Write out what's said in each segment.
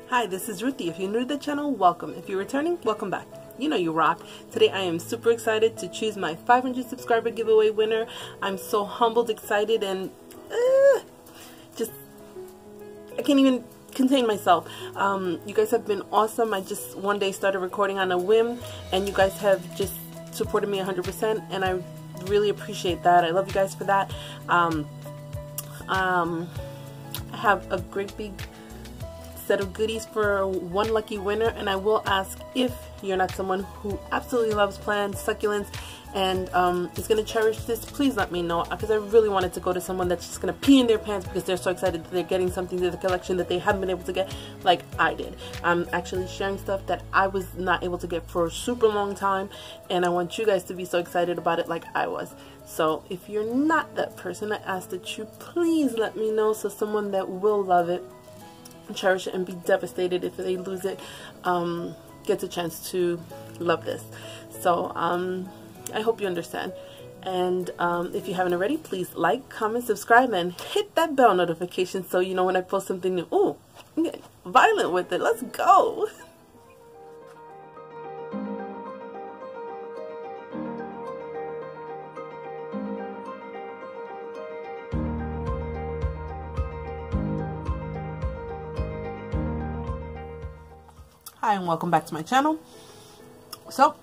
Hi, this is Ruthie. If you're new to the channel, welcome. If you're returning, welcome back. You know you rock. Today I am super excited to choose my 500 subscriber giveaway winner. I'm so humbled, excited, and just I can't even contain myself. You guys have been awesome. I just one day started recording on a whim, and you guys have just supported me 100%, and I really appreciate that. I love you guys for that. I have a great big set of goodies for one lucky winner, and I will ask, if you're not someone who absolutely loves plants, succulents, and is going to cherish this, please let me know, because I really want it to go to someone that's just going to pee in their pants because they're so excited that they're getting something to the collection that they haven't been able to get like I did. I'm actually sharing stuff that I was not able to get for a super long time, and I want you guys to be so excited about it like I was. So if you're not that person, I ask that you please let me know, so someone that will love it, cherish it, and be devastated if they lose it gets a chance to love this. So I hope you understand, and if you haven't already, please like, comment, subscribe, and hit that bell notification so you know when I post something new. Ooh, I'm getting violent with it. Let's go. Hi, and welcome back to my channel. So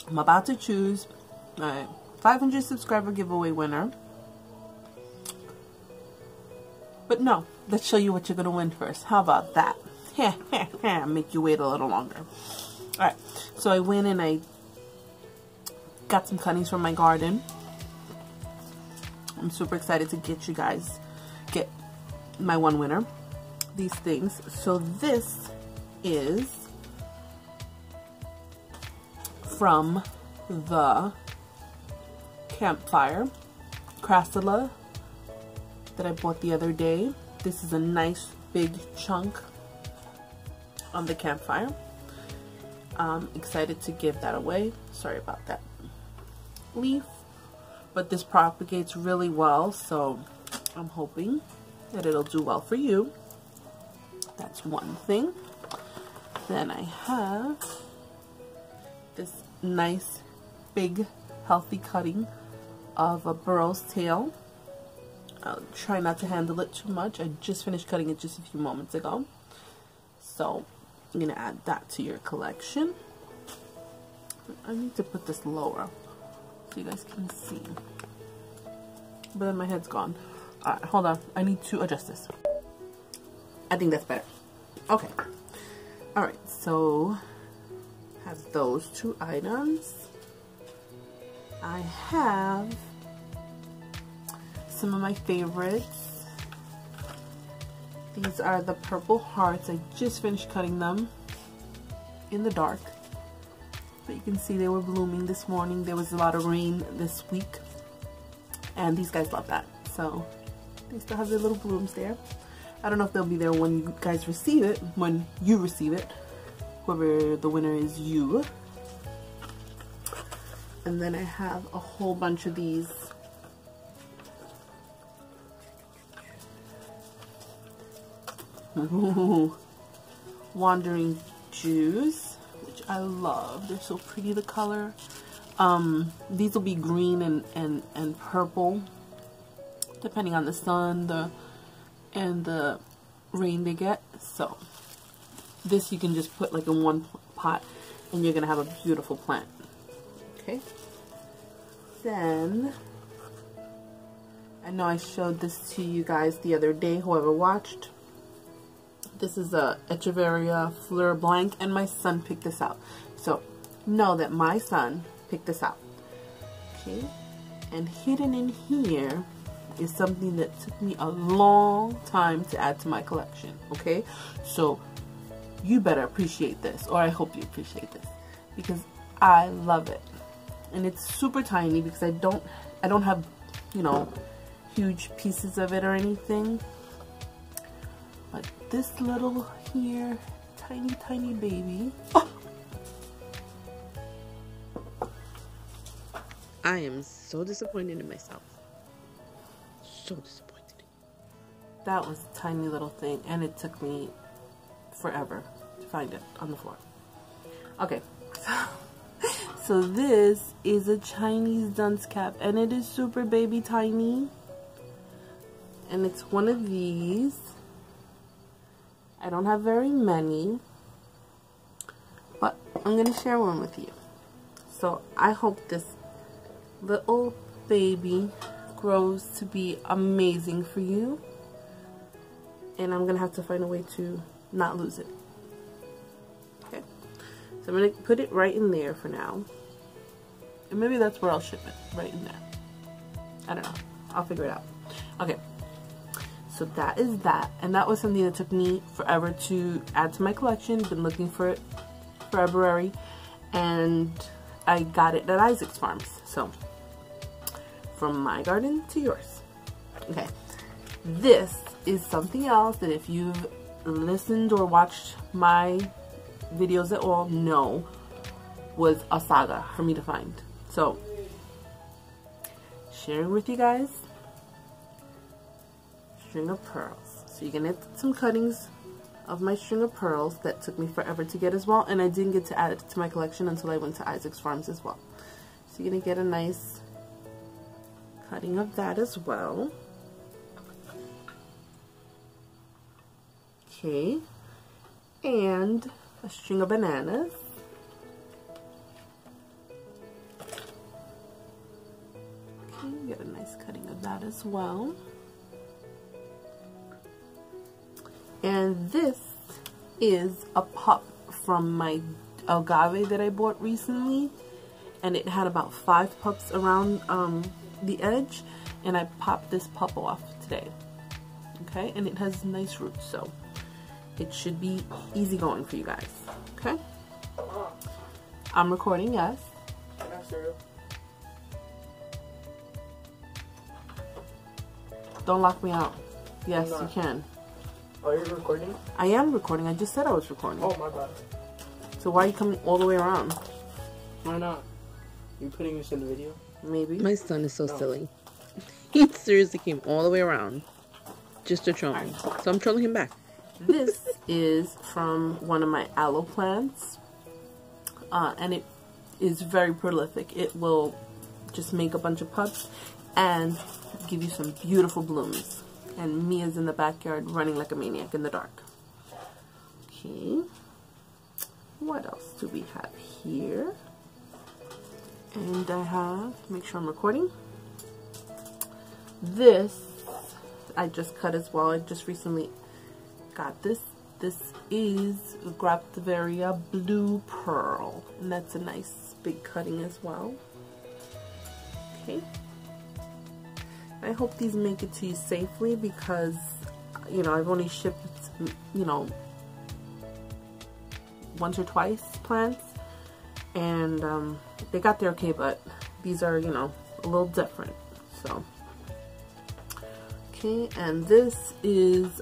I'm about to choose my 500 subscriber giveaway winner, but no, let's show you what you're gonna win first. How about that? Make you wait a little longer. Alright, so I went and I got some cuttings from my garden. I'm super excited to get my one winner these things. So this is from the campfire crassula that I bought the other day. This is a nice big chunk on the campfire. I'm excited to give that away. Sorry about that leaf, but this propagates really well, so I'm hoping that it'll do well for you. That's one thing. Then I have this nice big healthy cutting of a burrow's tail. I'll try not to handle it too much. I just finished cutting it just a few moments ago, so I'm gonna add that to your collection. I need to put this lower so you guys can see, but then my head's gone. Alright, hold on, I need to adjust this. I think that's better. Okay. Alright, so have those two items. I have some of my favorites. These are the purple hearts. I just finished cutting them in the dark, but you can see they were blooming this morning. There was a lot of rain this week, and these guys love that, so they still have their little blooms there. I don't know if they'll be there when you guys receive it, when you receive it, whoever the winner is, you. And then I have a whole bunch of these wandering Jews, which I love. They're so pretty, the color. These will be green and purple, depending on the sun and the rain they get. So this you can just put like in one pot, and you're gonna have a beautiful plant. Okay, then I know I showed this to you guys the other day, whoever watched. This is a Echeveria Fleur Blanc, and my son picked this out, so know that my son picked this out. Okay, and hidden in here is something that took me a long time to add to my collection. Okay, so you better appreciate this, or I hope you appreciate this, because I love it. And it's super tiny because I don't have, you know, huge pieces of it or anything. But this little here, tiny baby. Oh! I am so disappointed in myself. So disappointed. That was a tiny little thing, and it took me forever to find it on the floor. Okay, so this is a Chinese dunce cap, and it is super baby tiny, and it's one of these. I don't have very many, but I'm going to share one with you. So I hope this little baby grows to be amazing for you, and I'm going to have to find a way to not lose it. Okay, so I'm going to put it right in there for now, and maybe that's where I'll ship it, right in there. I don't know, I'll figure it out. Okay, so that is that, and that was something that took me forever to add to my collection. Been looking for it for February, and I got it at Isaac's Farms. So from my garden to yours. Okay, this is something else that if you've listened or watched my videos at all, know was a saga for me to find. So sharing with you guys, string of pearls. So you're gonna get some cuttings of my string of pearls that took me forever to get as well, and I didn't get to add it to my collection until I went to Isaac's Farms as well. So you're gonna get a nice cutting of that as well. Okay, and a string of bananas. Okay, get a nice cutting of that as well. And this is a pup from my agave that I bought recently, and it had about 5 pups around the edge, and I popped this pup off today. Okay, and it has nice roots, so it should be easy going for you guys. Okay, I'm recording, yes. Don't lock me out. Yes, you can. Oh, you're recording? I am recording. I just said I was recording. Oh, my bad. So why are you coming all the way around? Why not? You putting this in the video? Maybe. My son is so silly. He seriously came all the way around just to troll me. So I'm trolling him back. This is from one of my aloe plants. And it is very prolific. It will just make a bunch of pups and give you some beautiful blooms. And Mia's in the backyard running like a maniac in the dark. Okay. What else do we have here? And I have, make sure I'm recording. This, I just cut as well. I just recently got this. This is Graptivaria Blue Pearl. And that's a nice big cutting as well. Okay. I hope these make it to you safely because, you know, I've only shipped, you know, once or twice plants, and they got there okay, but these are, you know, a little different. So okay, and this is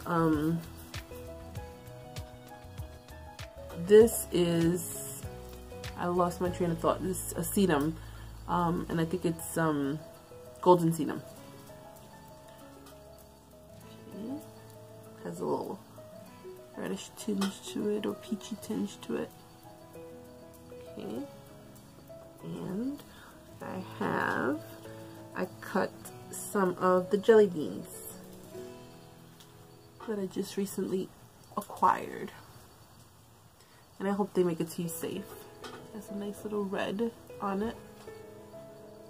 I lost my train of thought. This is a sedum, and I think it's golden sedum. Has a little reddish tinge to it, or peachy tinge to it. Okay, and I cut some of the jelly beans that I just recently acquired, and I hope they make it to you safe. There's a nice little red on it,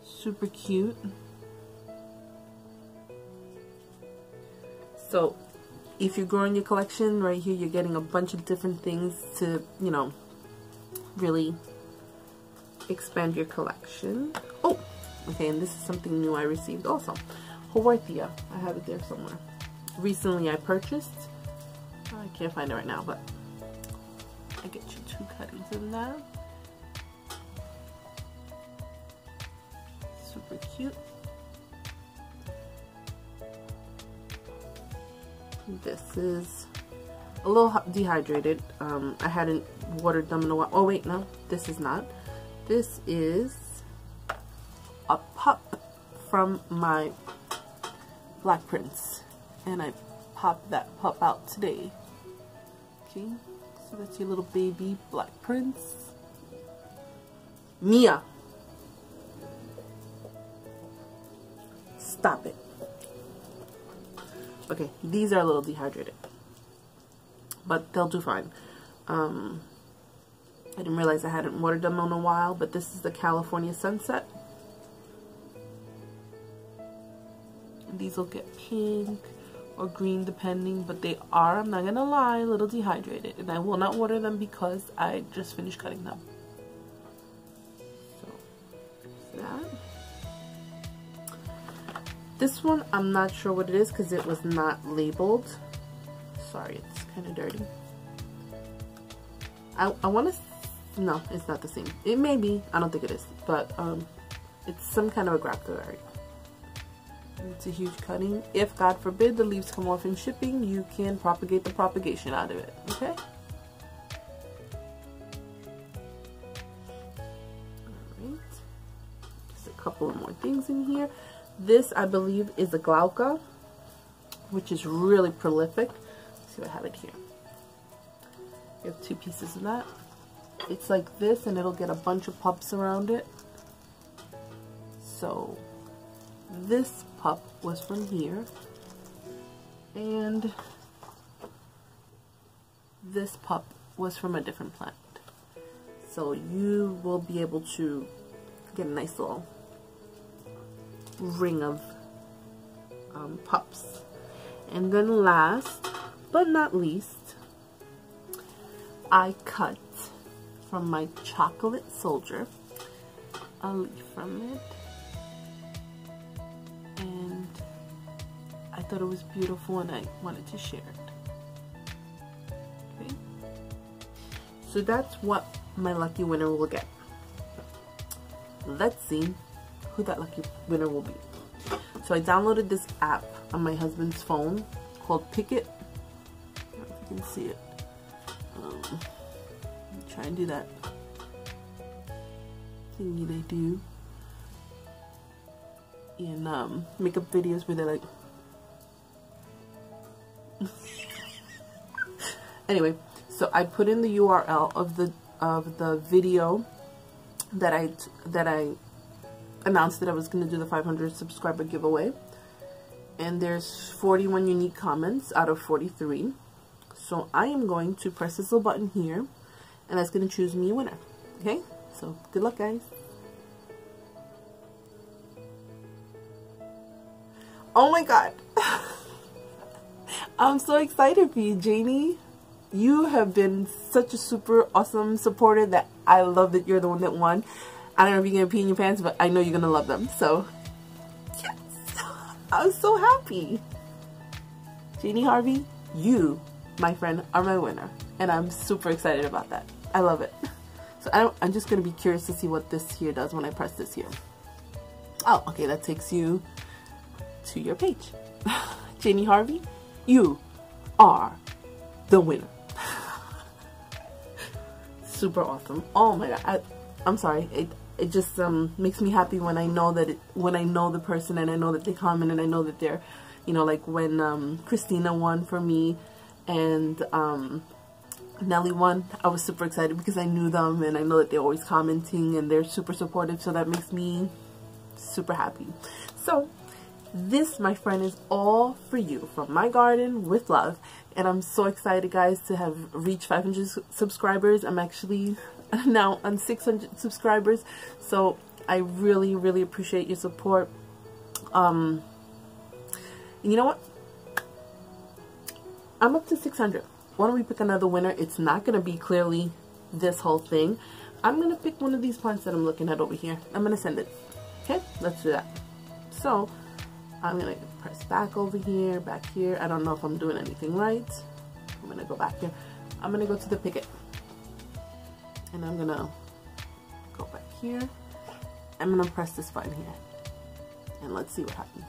super cute. So if you're growing your collection, right here you're getting a bunch of different things to, you know, really expand your collection. Oh, okay, and this is something new I received also. Horticultural. I have it there somewhere. Recently I purchased. I can't find it right now, but I get you 2 cuttings in that. Super cute. This is a little dehydrated. I hadn't watered them in a while. Oh wait, no, this is not. This is a pup from my Black Prince, and I popped that pup out today. Okay, So that's your little baby Black Prince. Mia! Stop it. Okay, these are a little dehydrated, but they'll do fine. I didn't realize I hadn't watered them in a while, but this is the California Sunset. These will get pink or green depending, but they are, I'm not gonna lie, a little dehydrated, and I will not water them because I just finished cutting them. So that. This one I'm not sure what it is because it was not labeled. Sorry, it's kind of dirty. I want to, no, it's not the same. It may be, I don't think it is, but it's some kind of a grafted variety. It's a huge cutting. If God forbid the leaves come off in shipping, you can propagate the propagation out of it. Okay. Alright. Just a couple of more things in here. This, I believe, is a glauca, which is really prolific. Let's see what I have it here. You have 2 pieces of that. It's like this, and it'll get a bunch of pups around it. So this pup was from here, and this pup was from a different plant. So you will be able to get a nice little ring of pups. And then last but not least, I cut from my chocolate soldier a leaf from it, and I thought it was beautiful and I wanted to share it. Okay, so that's what my lucky winner will get. Let's see who that lucky winner will be. So I downloaded this app on my husband's phone called Picket. I don't know if you can see it. Try and do that thingy they do in makeup videos where they're like anyway, so I put in the URL of the video that I announced that I was going to do the 500 subscriber giveaway, and there's 41 unique comments out of 43. So I am going to press this little button here, and that's going to choose me a winner. Okay, so good luck, guys. Oh my god. I'm so excited for you, Janie. You have been such a super awesome supporter that I love that you're the one that won. I don't know if you're going to pee in your pants, but I know you're going to love them. So, yes. I was so happy. Janie Harvey, you, my friend, are my winner. And I'm super excited about that. I love it. So I'm just going to be curious to see what this here does when I press this here. Oh, okay, that takes you to your page. Janie Harvey, you are the winner. Super awesome. Oh my god. I'm sorry. It just makes me happy when I know that when I know the person and I know that they comment and I know that they're, you know, like when Christina won for me and Nelly won, I was super excited because I knew them and I know that they're always commenting and they're super supportive, so that makes me super happy. So this, my friend, is all for you from my garden with love, and I'm so excited, guys, to have reached 500 subscribers. I'm actually now on 600 subscribers, so I really, really appreciate your support. And you know what? I'm up to 600. Why don't we pick another winner? It's not going to be clearly this whole thing. I'm going to pick one of these plants that I'm looking at over here. I'm going to send it. Okay, let's do that. So I'm going to press back over here, back here. I don't know if I'm doing anything right. I'm going to go back here. I'm going to go to the Picket. And I'm going to go back here. I'm going to press this button here. And let's see what happens.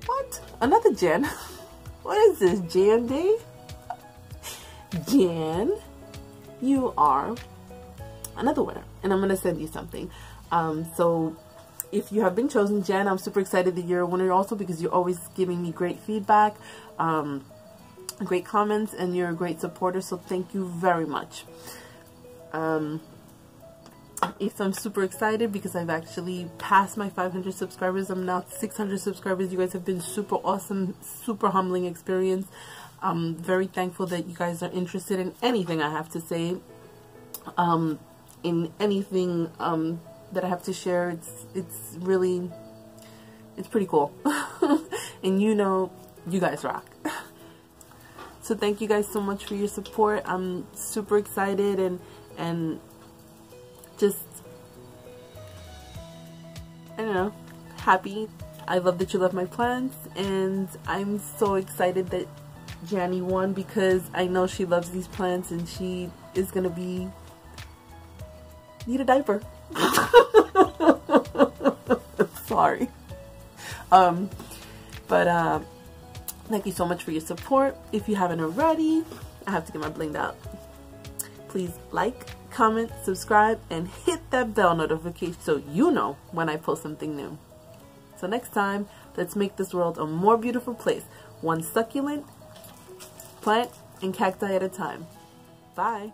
What? Another Jan? What is this, Jan Day? Jan, you are another winner. And I'm going to send you something. So if you have been chosen, Jan, I'm super excited that you're a winner also because you're always giving me great feedback. And great comments, and you're a great supporter, so thank you very much. I'm super excited because I've actually passed my 500 subscribers. I'm now 600 subscribers. You guys have been super awesome, super humbling experience. I'm very thankful that you guys are interested in anything I have to say, in anything that I have to share. It's pretty cool. And you know, you guys rock. So thank you guys so much for your support. I'm super excited and just, I don't know, happy. I love that you love my plants, and I'm so excited that Janny won, because I know she loves these plants and she is gonna need a diaper. Sorry. Thank you so much for your support. If you haven't already, I have to get my blinged out. Please like, comment, subscribe, and hit that bell notification so you know when I post something new. So next time, let's make this world a more beautiful place, one succulent plant and cacti at a time. Bye.